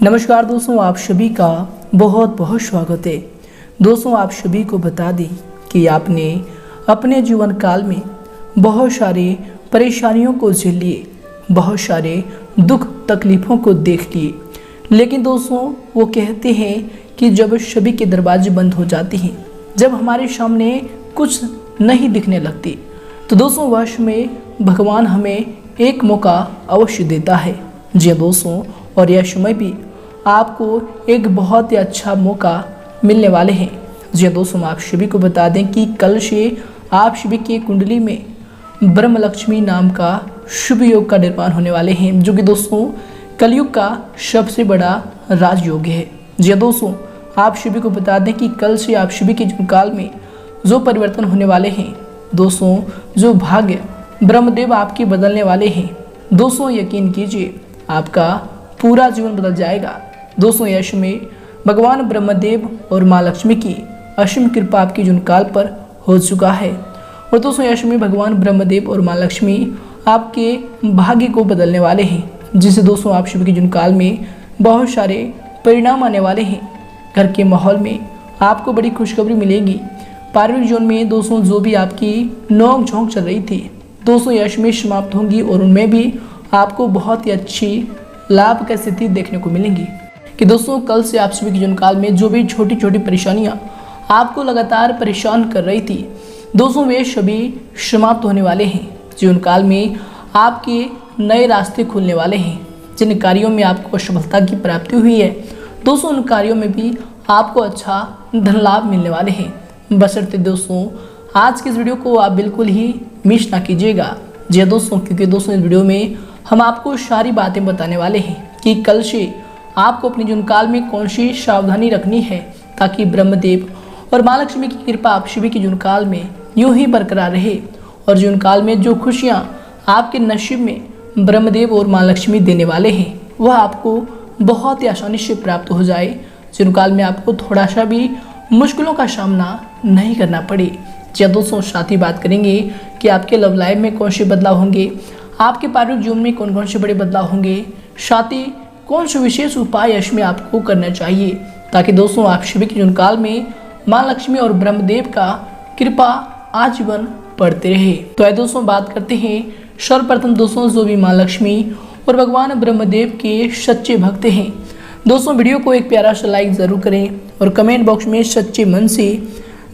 नमस्कार दोस्तों, आप सभी का बहुत बहुत स्वागत है। दोस्तों, आप सभी को बता दें कि आपने अपने जीवन काल में बहुत सारे परेशानियों को झेल लिए, बहुत सारे दुख तकलीफ़ों को देख लिए, लेकिन दोस्तों वो कहते हैं कि जब सभी के दरवाजे बंद हो जाते हैं, जब हमारे सामने कुछ नहीं दिखने लगती, तो दोस्तों वश में भगवान हमें एक मौका अवश्य देता है। जी दोस्तों, और यह समय भी आपको एक बहुत ही अच्छा मौका मिलने वाले हैं। जी दोस्तों, आप सभी को बता दें कि कल से आप सभी की कुंडली में ब्रह्म लक्ष्मी नाम का शुभ योग का निर्माण होने वाले हैं, जो कि दोस्तों कलयुग का सबसे बड़ा राजयोग है। जी दोस्तों, आप सभी को बता दें कि कल से आप सभी के जीवन काल में जो परिवर्तन होने वाले हैं, दोस्तों जो भाग्य ब्रह्मदेव आपके बदलने वाले हैं, दोस्तों यकीन कीजिए आपका पूरा जीवन बदल जाएगा। दोस्तों यश में भगवान ब्रह्मदेव और माँ लक्ष्मी की असीम कृपा आपके जीवन काल पर हो चुका है। और दोस्तों यश में भगवान ब्रह्मदेव और माँ लक्ष्मी आपके भाग्य को बदलने वाले हैं, जिससे दोस्तों आप सभी के जीवन काल में बहुत सारे परिणाम आने वाले हैं। घर के माहौल में आपको बड़ी खुशखबरी मिलेगी। पारिवारिक जीवन में दोस्तों जो भी आपकी नोक झोंक चल रही थी, दोस्तों यश में समाप्त होंगी और उनमें भी आपको बहुत ही अच्छी लाभ की स्थिति देखने को मिलेंगी। कि दोस्तों कल से आप सभी के जीवन काल में जो भी छोटी छोटी परेशानियां आपको लगातार परेशान कर रही थी, दोस्तों वे सभी समाप्त होने वाले हैं। जीवन काल में आपके नए रास्ते खुलने वाले हैं। जिन कार्यों में आपको सफलता की प्राप्ति हुई है, दोस्तों उन कार्यों में भी आपको अच्छा धन लाभ मिलने वाले हैं। बशर्ते दोस्तों आज के इस वीडियो को आप बिल्कुल ही मिस ना कीजिएगा। जी दोस्तों, क्योंकि दोस्तों इस वीडियो में हम आपको सारी बातें बताने वाले हैं कि कल से आपको अपने जीवन काल में कौन सी सावधानी रखनी है, ताकि ब्रह्मदेव और माँ लक्ष्मी की कृपा आप सभी के जीवन काल में यूं ही बरकरार रहे और जीवन काल में जो खुशियाँ आपके नसीब में ब्रह्मदेव और माँ लक्ष्मी देने वाले हैं, वह आपको बहुत ही आसानी से प्राप्त हो जाए। जीवन काल में आपको थोड़ा सा भी मुश्किलों का सामना नहीं करना पड़े। जी दोस्तों, साथ ही बात करेंगे कि आपके लव लाइफ में कौन से बदलाव होंगे, आपके पारिवारिक जीवन में कौन कौन से बड़े बदलाव होंगे, साथ ही कौन से विशेष उपाय इसमें आपको करना चाहिए, ताकि दोस्तों आप सभी के जीवन काल में माँ लक्ष्मी और ब्रह्मदेव का कृपा आजीवन बढ़ते रहे। तो दोस्तों बात करते हैं सर्वप्रथम दोस्तों जो भी माँ लक्ष्मी और भगवान ब्रह्मदेव के सच्चे भक्त हैं, दोस्तों वीडियो को एक प्यारा सा लाइक ज़रूर करें और कमेंट बॉक्स में सच्चे मन से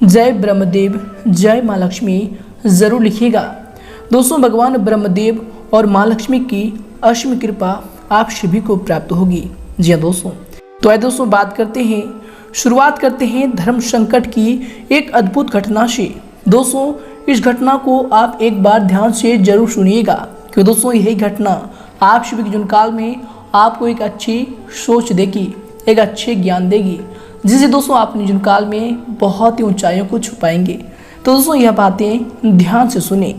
जय ब्रह्मदेव जय माँ लक्ष्मी ज़रूर लिखिएगा। दोस्तों भगवान ब्रह्मदेव और माँ लक्ष्मी की असीम कृपा आप सभी को प्राप्त होगी। जी हाँ दोस्तों, तो दोस्तों बात करते हैं, शुरुआत करते हैं धर्म संकट की एक अद्भुत घटना से। दोस्तों इस घटना को आप एक बार ध्यान से जरूर सुनिएगा, क्योंकि दोस्तों यही घटना आप सभी के जीवन काल में आपको एक अच्छी सोच देगी, एक अच्छे ज्ञान देगी, जिससे दोस्तों आप अपने जीवन काल में बहुत ही ऊंचाइयों को छू पाएंगे। तो दोस्तों यह बातें ध्यान से सुने।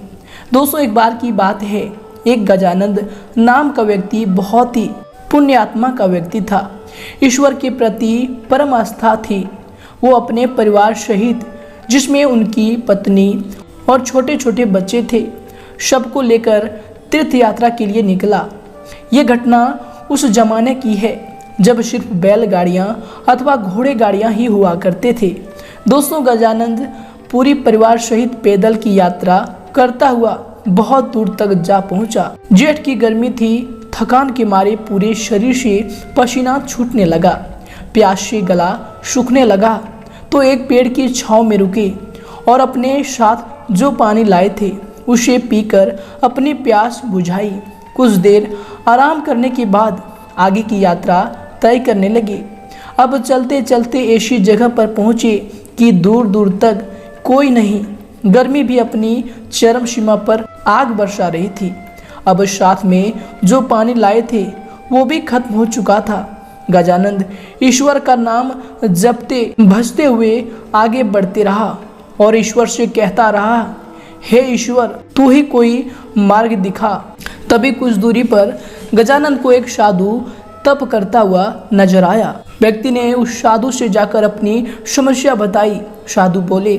दोस्तों एक बार की बात है, एक गजानंद नाम का व्यक्ति बहुत ही पुण्यात्मा का व्यक्ति था। ईश्वर के प्रति परम आस्था थी। वो अपने परिवार सहित, जिसमें उनकी पत्नी और छोटे छोटे बच्चे थे, सबको लेकर तीर्थ यात्रा के लिए निकला। ये घटना उस जमाने की है जब सिर्फ बैलगाड़ियाँ अथवा घोड़े गाड़ियाँ ही हुआ करते थे। दोस्तों गजानंद पूरी परिवार सहित पैदल की यात्रा करता हुआ बहुत दूर तक जा पहुंचा। जेठ की गर्मी थी, थकान के मारे पूरे शरीर से पसीना छूटने लगा, प्यास से गला सूखने लगा। तो एक पेड़ की छांव में रुके और अपने साथ जो पानी लाए थे उसे पीकर अपनी प्यास बुझाई। कुछ देर आराम करने के बाद आगे की यात्रा तय करने लगे। अब चलते चलते ऐसी जगह पर पहुँचे कि दूर दूर तक कोई नहीं। गर्मी भी अपनी चरम सीमा पर आग बरसा रही थी। अब साथ में जो पानी लाए थे वो भी खत्म हो चुका था। गजानंद ईश्वर का नाम जपते भजते हुए आगे बढ़ते रहा और ईश्वर से कहता रहा, हे ईश्वर तू ही कोई मार्ग दिखा। तभी कुछ दूरी पर गजानंद को एक साधु तप करता हुआ नजर आया। व्यक्ति ने उस साधु से जाकर अपनी समस्या बताई। साधु बोले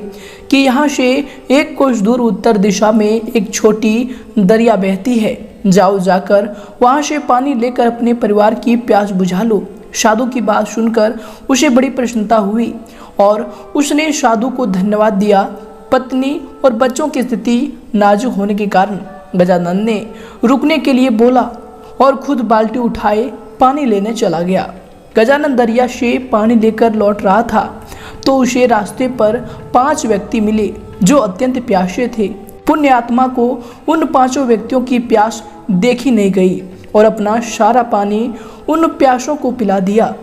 कि यहाँ से एक कोस दूर उत्तर दिशा में एक छोटी दरिया बहती है, जाओ जाकर वहाँ से पानी लेकर अपने परिवार की प्यास बुझा लो। साधु की बात सुनकर उसे बड़ी प्रसन्नता हुई और उसने साधु को धन्यवाद दिया। पत्नी और बच्चों की स्थिति नाजुक होने के कारण गजानन ने रुकने के लिए बोला और खुद बाल्टी उठाए पानी लेने चला गया। गजानन दरिया से पानी लेकर लौट रहा था तो उसे रास्ते पर 5 व्यक्ति मिले जो अत्यंत प्यासे थे। पुण्य आत्मा को उन 5 व्यक्तियों की प्यास देखी नहीं गई और अपना सारा पानी उन प्यासों को पिला दिया।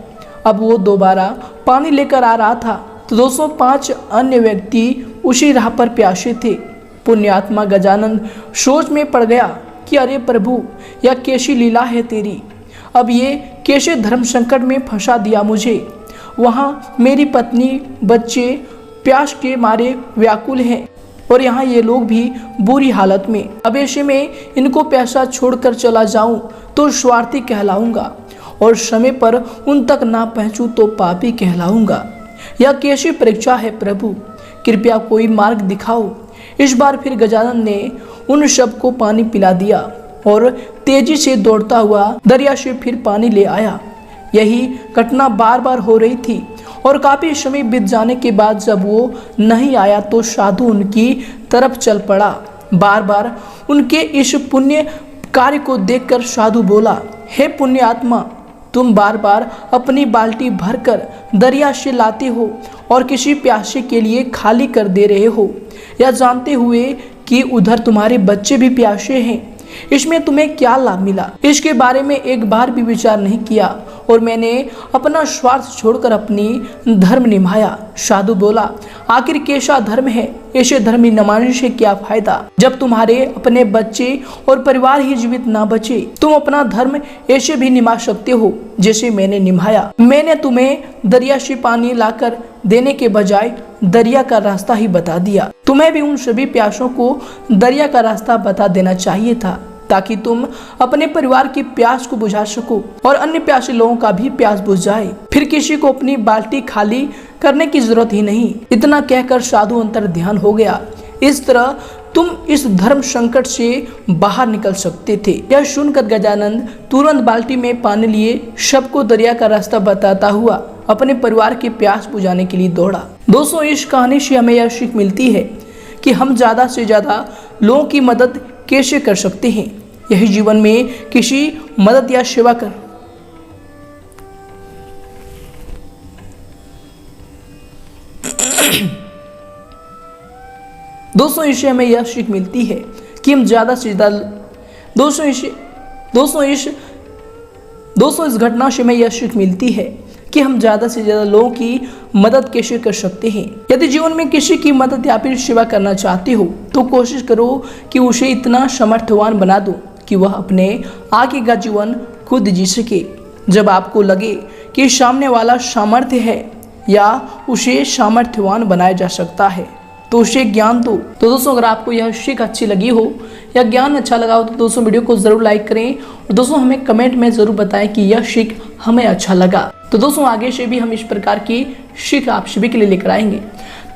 अब वो दोबारा पानी लेकर आ रहा था तो 205 अन्य व्यक्ति उसी राह पर प्यासे थे। पुण्यात्मा गजानन सोच में पड़ गया कि अरे प्रभु, यह कैसी लीला है तेरी। अब ये कैसे धर्म संकट में फंसा दिया मुझे। वहाँ मेरी पत्नी बच्चे प्यास के मारे व्याकुल हैं और यहाँ ये लोग भी बुरी हालत में। अब ऐसे में इनको पैसा छोड़कर चला जाऊं तो स्वार्थी कहलाऊंगा और समय पर उन तक ना पहुंचूं तो पापी कहलाऊंगा। यह कैसी परीक्षा है प्रभु, कृपया कोई मार्ग दिखाओ। इस बार फिर गजानन ने उन सबको पानी पिला दिया और तेजी से दौड़ता हुआ दरिया से फिर पानी ले आया। यही घटना बार बार हो रही थी और काफी समय बीत जाने के बाद जब वो नहीं आया तो साधु उनकी तरफ चल पड़ा। बार बार उनके इस पुण्य कार्य को देखकर साधु बोला, हे पुण्य आत्मा, तुम बार बार अपनी बाल्टी भरकर दरिया से लाते हो और किसी प्यासे के लिए खाली कर दे रहे हो, यह जानते हुए कि उधर तुम्हारे बच्चे भी प्यासे हैं। इसमें तुम्हें क्या लाभ मिला? इसके बारे में एक बार भी विचार नहीं किया और मैंने अपना स्वार्थ छोड़कर अपनी धर्म निभाया। साधु बोला, आखिर कैसा धर्म है? ऐसे धर्म न मानने से क्या फायदा जब तुम्हारे अपने बच्चे और परिवार ही जीवित ना बचे। तुम अपना धर्म ऐसे भी निभा सकते हो जैसे मैंने निभाया। मैंने तुम्हें दरिया से पानी लाकर देने के बजाय दरिया का रास्ता ही बता दिया। तुम्हें भी उन सभी प्यासों को दरिया का रास्ता बता देना चाहिए था ताकि तुम अपने परिवार की प्यास को बुझा सको और अन्य प्यासे लोगों का भी प्यास बुझ जाए। फिर किसी को अपनी बाल्टी खाली करने की जरूरत ही नहीं। इतना कहकर साधु अंतर ध्यान हो गया। इस तरह तुम इस धर्म संकट से बाहर निकल सकते थे। यह सुनकर गजानन तुरंत बाल्टी में पानी लिए सबको दरिया का रास्ता बताता हुआ अपने परिवार की प्यास बुझाने के लिए दौड़ा। दोस्तों, इस कहानी से हमें यह सीख मिलती है कि हम ज्यादा से ज्यादा लोगों की मदद कैसे कर सकते हैं। यही जीवन में किसी मदद या सेवा कर दोस्तों, इससे हमें यह सीख मिलती है कि हम ज्यादा से ज्यादा दोस्तों इस घटना से हमें यह सीख मिलती है कि हम ज्यादा से ज्यादा लोगों की मदद कैसे कर सकते हैं। यदि जीवन में किसी की मदद या फिर सेवा करना चाहते हो तो कोशिश करो कि उसे इतना समर्थवान बना दो कि वह अपने आगे का जीवन खुद जी सके। जब आपको लगे कि सामने वाला सामर्थ्य है या उसे सामर्थ्यवान बनाया जा सकता है तो उसे ज्ञान दो। तो दोस्तों, अगर आपको यह सीख अच्छी लगी हो या ज्ञान अच्छा लगा हो तो दोस्तों वीडियो को जरूर लाइक करें और दोस्तों हमें कमेंट में जरूर बताएं कि यह सीख हमें अच्छा लगा। तो दोस्तों आगे से भी हम इस प्रकार की सीख आप सभी के लिए लेकर आएंगे।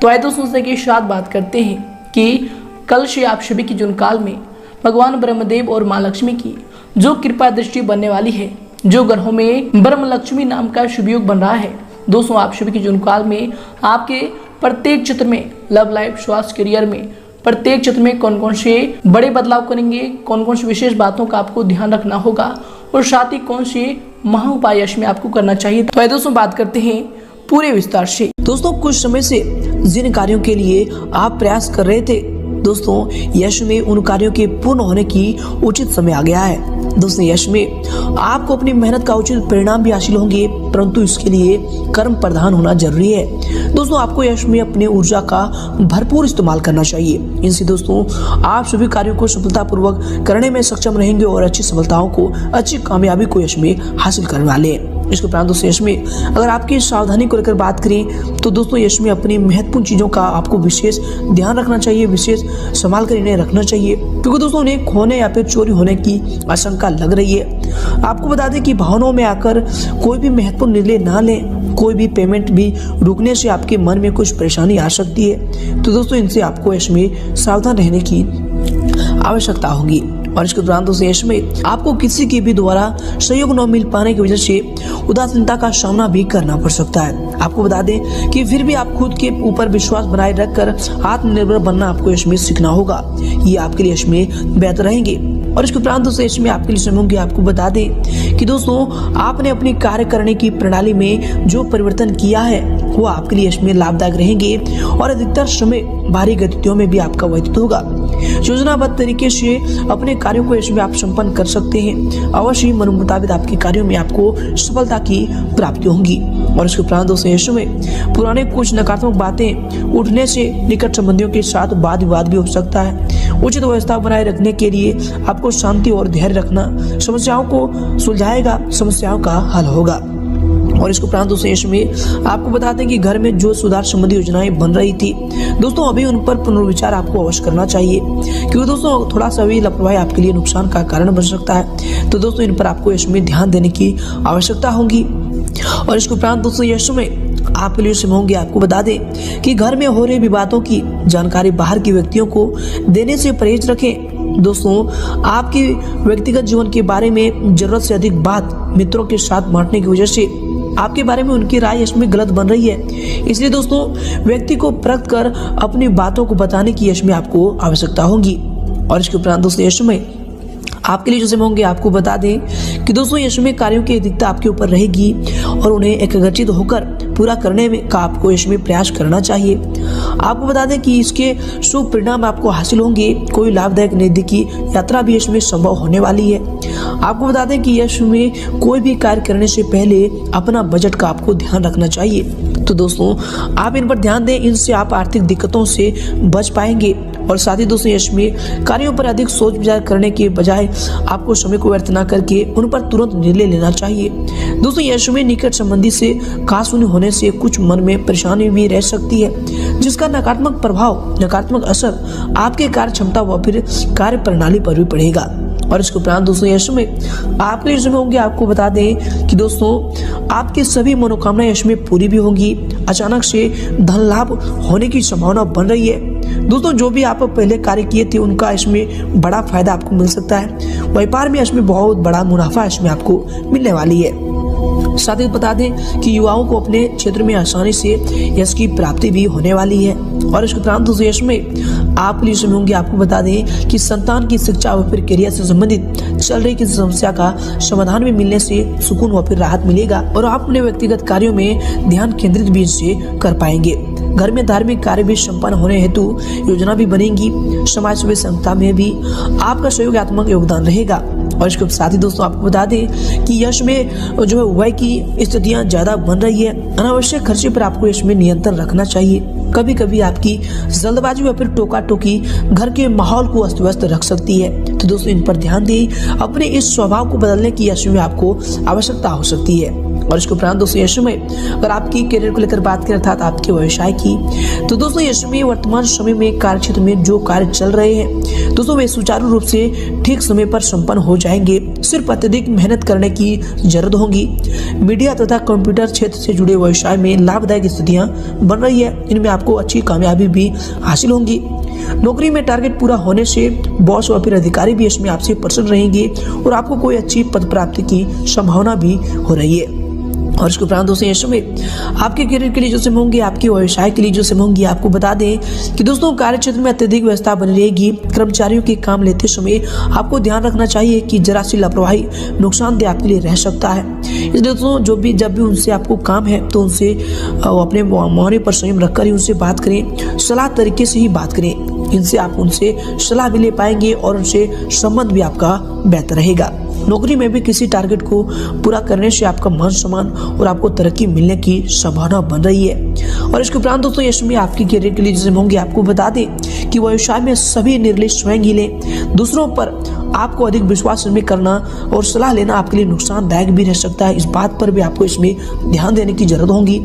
तो आइए दोस्तों से के साथ बात करते हैं कि कल से आप सभी की जीवन काल में भगवान ब्रह्मदेव और माँ लक्ष्मी की जो कृपा दृष्टि बनने वाली है, जो ग्रहों में ब्रह्म लक्ष्मी नाम का शुभ योग बन रहा है। दोस्तों आप सभी की जीवन काल में आपके प्रत्येक क्षेत्र में, लव लाइफ, स्वास्थ्य, करियर में, प्रत्येक क्षेत्र में कौन कौन से बड़े बदलाव करेंगे, कौन कौन सी विशेष बातों का आपको ध्यान रखना होगा और साथ ही कौन से महा उपाय इसमें आपको करना चाहिए। तो आइए दोस्तों बात करते हैं पूरे विस्तार से। दोस्तों कुछ समय से जिन कार्यों के लिए आप प्रयास कर रहे थे, दोस्तों यश में उन कार्यों के पूर्ण होने की उचित समय आ गया है। दोस्तों यश में आपको अपनी मेहनत का उचित परिणाम भी हासिल होंगे, परंतु इसके लिए कर्म प्रधान होना जरूरी है। दोस्तों आपको यश में अपनी ऊर्जा का भरपूर इस्तेमाल करना चाहिए। इनसे दोस्तों आप सभी कार्यों को सफलतापूर्वक करने में सक्षम रहेंगे और अच्छी सफलताओं को, अच्छी कामयाबी को यश में हासिल करने वाले हैं। इसके उपरांत दोस्तों यश में अगर आपकी सावधानी को लेकर बात करें तो दोस्तों यश में अपनी महत्वपूर्ण चीजों का आपको विशेष ध्यान रखना चाहिए, विशेष संभाल कर इन्हें रखना चाहिए, क्योंकि दोस्तों उन्हें खोने या फिर चोरी होने की आशंका लग रही है। आपको बता दें कि भावनाओं में आकर कोई भी महत्वपूर्ण निर्णय ना लें, कोई भी पेमेंट भी रुकने से आपके मन में कुछ परेशानी आ सकती है। तो दोस्तों इनसे आपको यश में सावधान रहने की आवश्यकता होगी। और इसके दौरान दोस्तों यश में आपको किसी के भी द्वारा सहयोग न मिल पाने की वजह से उदासीनता का सामना भी करना पड़ सकता है। आपको बता दें कि फिर भी आप खुद के ऊपर विश्वास बनाए रखकर आत्मनिर्भर बनना आपको यश में सीखना होगा। ये आपके लिए यश में बेहतर रहेंगे। और इसके उपरांत दोस्तों यश में आपके लिए समय होंगे। आपको बता दें कि दोस्तों आपने अपनी कार्य करने की प्रणाली में जो परिवर्तन किया है वो आपके लिए यश में लाभदायक रहेंगे और अधिकतर समय भारी गतिविधियों में भी आपका व्यतीत होगा। योजनाबद्ध तरीके से अपने कार्यों को यश में आप संपन्न कर सकते हैं। अवश्य ही मन मुताबिक आपके कार्यों में आपको सफलता की प्राप्ति होगी। और इसके उपरांत दोस्तों यश में पुराने कुछ नकारात्मक बातें उठने से निकट संबंधियों के साथ वाद विवाद भी हो सकता है। उचित व्यवस्था बनाए रखने के लिए आपको शांति और धैर्य रखना समस्याओं को सुलझाएगा, समस्याओं का हल होगा। और इसके उपरांत दोस्तों यश में आपको बताते हैं कि घर में जो सुधार संबंधी योजनाएं बन रही थी दोस्तों अभी उन पर पुनर्विचार आपको अवश्य करना चाहिए, क्योंकि दोस्तों थोड़ा सा भी लापरवाही आपके लिए नुकसान का कारण बन सकता है। तो दोस्तों इन पर आपको यश में ध्यान देने की आवश्यकता होगी। और इसके उपरांत दोस्तों यश में आपके लिए समय होंगे। आपको बता दें कि घर में हो रहे विवादों की जानकारी बाहर के व्यक्तियों को देने से परहेज रखें। दोस्तों आपके व्यक्तिगत जीवन के बारे में जरूरत से अधिक बात मित्रों के साथ बांटने की वजह से आपके बारे में उनकी राय इसमें गलत बन रही है। इसलिए दोस्तों व्यक्ति को परख कर अपनी बातों को बताने की यश में आपको आवश्यकता होगी। और इसके उपरांत दोस्तों यश में आपके लिए जो समय होंगे। आपको बता दें कि दोस्तों यश में कार्यों की अधिकता आपके ऊपर रहेगी और उन्हें एकाग्रचित होकर पूरा करने में का आपको यश में प्रयास करना चाहिए। आपको बता दें कि इसके शुभ परिणाम आपको हासिल होंगे। कोई लाभदायक नजदीकी यात्रा भी यश में संभव होने वाली है। आपको बता दें कि यश में कोई भी कार्य करने से पहले अपना बजट का आपको ध्यान रखना चाहिए। तो दोस्तों आप इन पर ध्यान दें, इनसे आप आर्थिक दिक्कतों से बच पाएंगे। और साथ ही दोस्तों यश में कार्यों पर अधिक सोच विचार करने के बजाय आपको समय को व्यर्थ न करके उन पर तुरंत निर्णय लेना चाहिए। दोस्तों यश में निकट संबंधी से कहासुनी होने से कुछ मन में परेशानी भी रह सकती है, जिसका नकारात्मक प्रभाव, नकारात्मक असर आपके कार्य क्षमता व फिर कार्य प्रणाली पर भी पड़ेगा। और इसके उपरांत दोस्तों यश में आपके लिए समय होंगे। आपको बता दें कि दोस्तों आपकी सभी मनोकामनाएं यश में पूरी भी होंगी। अचानक से धन लाभ होने की संभावना बन रही है। दोस्तों जो भी आप पहले कार्य किए थे उनका इसमें बड़ा फायदा आपको मिल सकता है। व्यापार में इसमें बहुत बड़ा मुनाफा इसमें आपको मिलने वाली है। साथ ही बता दें कि युवाओं को अपने क्षेत्र में आसानी से यश की प्राप्ति भी होने वाली है। और इसके उपरांत दोस्तों यश में आप लिए समय होंगे। आपको बता दें कि संतान की शिक्षा व फिर करियर से संबंधित चल रही किसी समस्या का समाधान भी मिलने से सुकून व फिर राहत मिलेगा और आप अपने व्यक्तिगत कार्यों में ध्यान केंद्रित भी इससे कर पाएंगे। घर में धार्मिक कार्य भी संपन्न होने हेतु योजना भी बनेगी। समाज सेवा संस्था में भी आपका सहयोगात्मक योगदान रहेगा। और इसके साथ ही दोस्तों आपको बता दें कि यश में जो है व्यय की स्थितियां ज्यादा बन रही है। अनावश्यक खर्चे पर आपको यश में नियंत्रण रखना चाहिए। कभी कभी आपकी जल्दबाजी या फिर टोका टोकी घर के माहौल को अस्त व्यस्त रख सकती है। तो दोस्तों इन पर ध्यान दें। अपने इस स्वभाव को बदलने की यश में आपको आवश्यकता हो सकती है। और इसके उपरांत दोस्तों यश में अगर आपकी करियर को लेकर बात करें अर्थात आपके व्यवसाय की, तो दोस्तों यश में वर्तमान समय में कार्य क्षेत्र में जो कार्य चल रहे हैं दोस्तों वे सुचारू रूप से ठीक समय पर संपन्न हो जाएंगे। सिर्फ अत्यधिक मेहनत करने की जरूरत होगी। मीडिया तथा कंप्यूटर क्षेत्र से जुड़े व्यवसाय में लाभदायक स्थितियां बन रही है। इनमें आपको अच्छी कामयाबी भी हासिल होंगी। नौकरी में टारगेट पूरा होने से बॉस और फिर अधिकारी भी इसमें आपसे प्रसन्न रहेंगे और आपको कोई अच्छी पद प्राप्ति की संभावना भी हो रही है। और इसके उपरांत दोस्तों यश में आपके करियर के लिए जो समय होंगे, आपके व्यवसाय के लिए जो समय होंगे, आपको बता दें कि दोस्तों कार्य क्षेत्र में अत्यधिक व्यवस्था बनी रहेगी। कर्मचारियों के काम लेते समय आपको ध्यान रखना चाहिए कि जरा सी लापरवाही नुकसानदेह आपके लिए रह सकता है। इसलिए दोस्तों जब भी उनसे आपको काम है तो उनसे अपने मुहावरे पर संयम रखकर ही उनसे बात करें, सलाह तरीके से ही बात करें। इनसे आप उनसे सलाह भी ले पाएंगे और उनसे संबंध भी आपका बेहतर रहेगा। नौकरी में भी किसी टारगेट को पूरा करने से आपका मान सम्मान और आपको तरक्की मिलने की संभावना बन रही है। और इसके उपरांत दोस्तों यश में आपके करियर के लिए जैसे होंगे, आपको बता दें कि व्यवसाय में सभी निर्णय स्वयं ही लें। दूसरों पर आपको अधिक विश्वास में करना और सलाह लेना आपके लिए नुकसानदायक भी रह सकता है। इस बात पर भी आपको इसमें ध्यान देने की जरूरत होगी।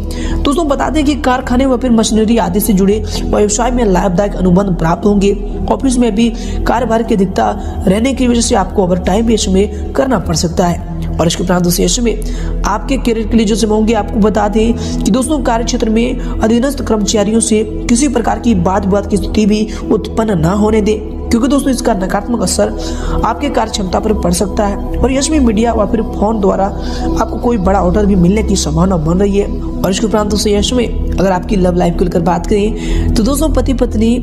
दोस्तों बता दें कि कारखाने व फिर मशीनरी आदि से जुड़े व्यवसाय में लाभदायक अनुबंध प्राप्त होंगे। ऑफिस में भी कार्यभार की अधिकता रहने की वजह से आपको ओवर टाइम भी इसमें करना पड़ सकता है। और इसके उपरांत दोस्तों यश में आपके करियर के लिए जो समय होंगे, आपको बता दें कि दोस्तों कार्य क्षेत्र में अधीनस्थ कर्मचारियों से किसी प्रकार की वाद विवाद की स्थिति भी उत्पन्न न होने दें। क्योंकि दोस्तों इसका नकारात्मक असर आपके कार्य क्षमता पर पड़ सकता है और यशमी मीडिया व फिर फोन द्वारा आपको कोई बड़ा ऑर्डर भी मिलने की संभावना बन रही है। और इसके उपरांत दोस्तों यश में अगर आपकी लव लाइफ को लेकर बात करें तो दोस्तों पति पत्नी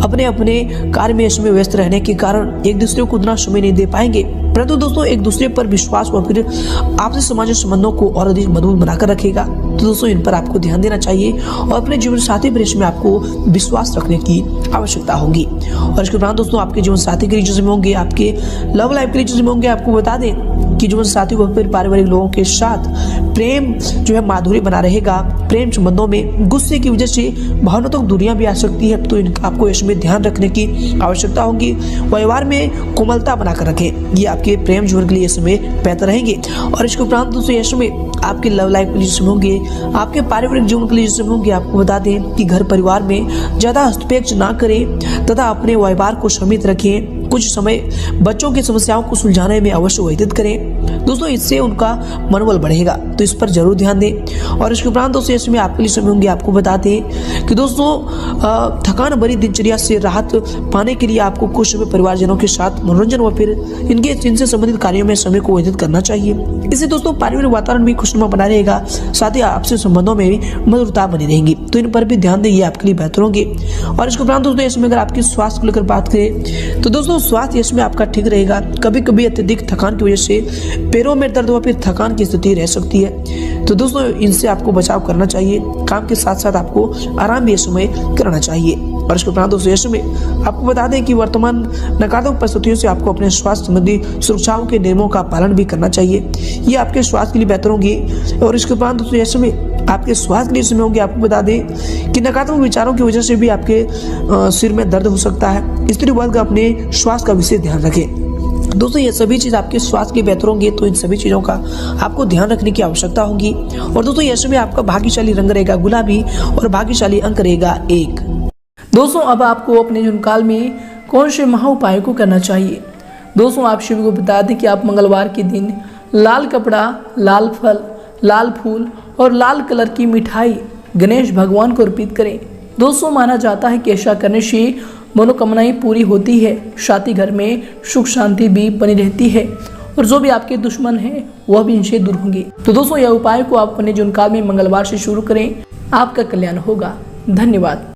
अपने अपने कार्य में यश में व्यस्त रहने के कारण एक दूसरे को उतना समय नहीं दे पाएंगे, परंतु दोस्तों एक दूसरे पर विश्वास व फिर आपसी सामाजिक संबंधों को और अधिक मजबूत बनाकर रखेगा। तो दोस्तों इन पर आपको ध्यान देना चाहिए और अपने जीवन साथी पर इसमें आपको विश्वास रखने की आवश्यकता होगी। और इसके उपरांत दोस्तों आपके जीवन साथी के रिलेशनशिप में होंगे, आपके लव लाइफ के रिलेशनशिप में होंगे। आपको बता दें कि जीवन साथी व फिर पारिवारिक लोगों के साथ प्रेम जो है माधुरी बना रहेगा। प्रेम संबंधों में गुस्से की वजह से भावनात्मक दूरियां भी आ सकती है, तो इनका आपको इसमें ध्यान रखने की आवश्यकता होगी। व्यवहार में कोमलता बनाकर रखें, ये आपके प्रेम जीवन के लिए इसमें बेहतर रहेंगे। और इसके उपरांत दोस्तों इसमें आपके लव लाइफ के लिए होंगे, आपके पारिवारिक जीवन के लिए होंगे। आपको बता दें कि घर परिवार में ज्यादा हस्तक्षेप ना करें तथा अपने व्यवहार को सीमित रखें। कुछ समय बच्चों की समस्याओं को सुलझाने में अवश्य व्यतीत करें दोस्तों, इससे उनका मनोबल बढ़ेगा, तो इस पर जरूर ध्यान दें। और इसके उपरांत दोस्तों इसमें आपके लिए समय होंगे। आपको बताते हैं कि दोस्तों थकान भरी दिनचर्या से राहत पाने के लिए आपको कुछ समय परिवारजनों के साथ मनोरंजन व फिर इनसे संबंधित कार्यों में समय को व्यतीत करना चाहिए। इससे दोस्तों पारिवारिक वातावरण भी खुशनुमा बना रहेगा, साथ ही आपसी संबंधों में भी मधुरता बनी रहेगी, तो इन पर भी ध्यान दें, ये आपके लिए बेहतर होंगे। और इसके उपरांत दोस्तों इसमें अगर आपकी स्वास्थ्य को लेकर बात करें तो दोस्तों स्वास्थ्य इसमें आपका ठीक रहेगा। कभी कभी अत्यधिक थकान की वजह से पैरों में दर्द व फिर थकान की स्थिति रह सकती है, तो दोस्तों इनसे आपको बचाव करना चाहिए। काम के साथ साथ आपको आराम भी इस समय करना चाहिए। और इसके उपरांत दोस्तों इस समय आपको बता दें कि वर्तमान नकारात्मक परिस्थितियों से आपको अपने स्वास्थ्य संबंधी सुरक्षाओं के नियमों का पालन भी करना चाहिए, ये आपके स्वास्थ्य के लिए बेहतर होंगी। और इसके उपरांत दोस्तों इस समय आपके स्वास्थ्य के लिए समय होंगे। आपको बता दें कि नकारात्मक विचारों की वजह से भी आपके सिर में दर्द हो सकता है, स्त्री वर्ग का अपने स्वास्थ्य का विशेष ध्यान रखें। दोस्तों ये सभी चीज़ आपके स्वास्थ्य के लिए बेहतर होंगे, तो इन सभी चीज़ों का आपको ध्यान रखने की आवश्यकता होगी। और दोस्तों ये समय आपका भाग्यशाली रंग रहेगा गुलाबी और भाग्यशाली अंक रहेगा 1। दोस्तों अब आपको अपने जीवन काल में कौन से महा उपायों को करना चाहिए। दोस्तों आप सभी को बता दें कि आप मंगलवार के दिन लाल कपड़ा, लाल फल, लाल फूल और लाल कलर की मिठाई गणेश भगवान को अर्पित करें। दोस्तों माना जाता है कि ऐसा करने से मनोकामनाएं पूरी होती है, साथ ही घर में सुख शांति भी बनी रहती है और जो भी आपके दुश्मन हैं वह भी इनसे दूर होंगे। तो दोस्तों यह उपाय को आप अपने जीवन काल में मंगलवार से शुरू करें, आपका कल्याण होगा। धन्यवाद।